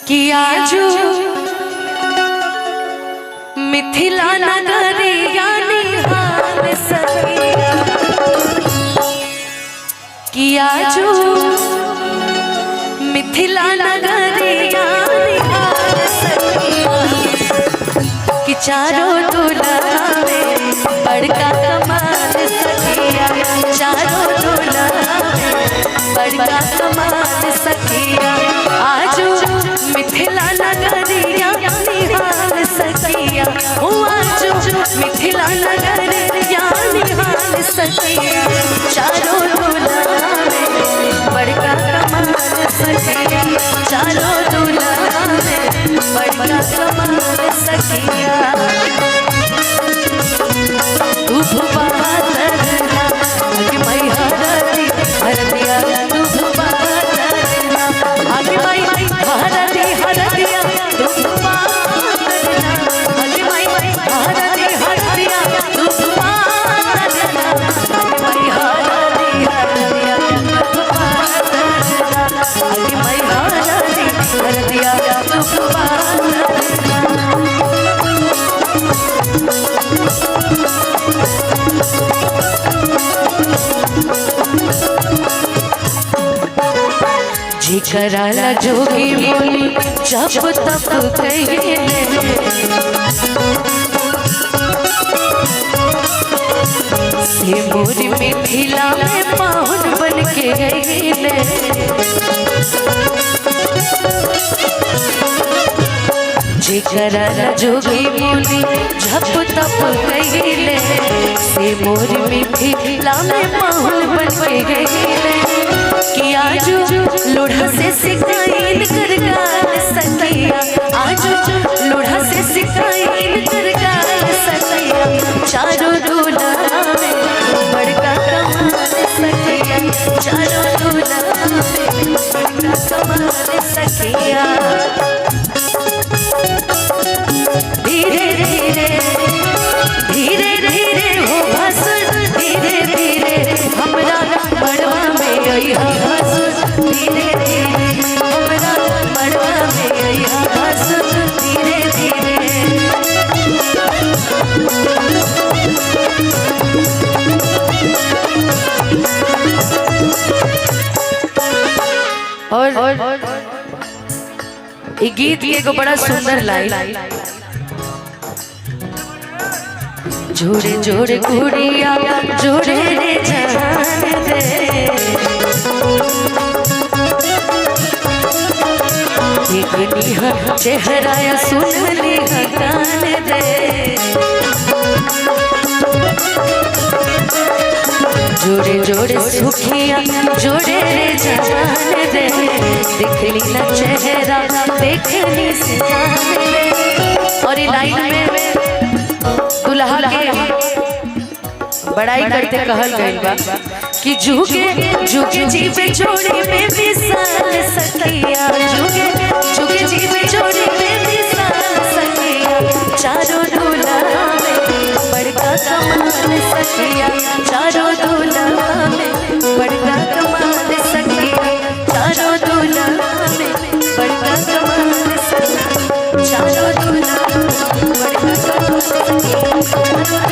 कि आजू मिथिला नगरिया निहाल सखिया कि आजू मिथिला नगरिया निहाल सखिया कि चारों दूल्हा में बड़का कमाल सखिया चारों दूल्हा में बड़का कमाल सखिया आजू मिथिला नगरिया निहाल सखिया ओ आजू मिथिला नगरिया निहाल सखिया चारों दूल्हा में बड़का कमाल सखिया चारों दूल्हा में बड़का कमाल सखिया तू भुवा तरना आगे माई हरदी हरदिया तू भुवा तरना आगे माई हरदी हरदिया तू भुवा तरना आगे माई हरदी हरदिया तू भुवा तरना आगे माई हरदी हरदिया तू भुवा तरना आगे माई हरदी हरदिया तू भुवा कराला जोगी बोली जब तब कहे से मोरी मिथिला में पाहुन बन के गए कराला जोगी बोली जब तब कहे से मोरी मिथिला में पाहुन बन के गए कि आजू लोढ़ा से सिकाइन कर गाल सखिया आजू लोढ़ा से सिकाइन कर गाल सखिया चारों दूल्हा में बड़का कमाल सखिया चारों दूल्हा में बड़का कमाल सखिया धीरे धीरे धीरे धीरे हो भसुर धीरे धीरे हमरा बड़वा में आई धीरे धीरे हमरा बड़वा में आई धीरे धीरे और ये गीत एगो बड़ा सुंदर लाइन जोड़े जोड़े गुड़िया जोड़े रे जान दे देखनी है चेहरा या सुनली है कान दे जोड़े जोड़े सुखिया जोड़े रे जान दे देखनी ना चेहरा देखनी से जान दे और ये लाइन में दुल्हा के बड़ाई करते कहल गइल बा कि जुगे जुगे जीवे जोड़ी में विशाल सखिया जुगे जुगे जीवे जोड़ी में विशाल सखिया चारों दूल्हा में बड़का कमाल सखिया चारों दूल्हा में बड़का कमाल सखिया चारों दूल्हा में बड़का कमाल सखिया चारों दूल्हा बड़का कमाल सखिया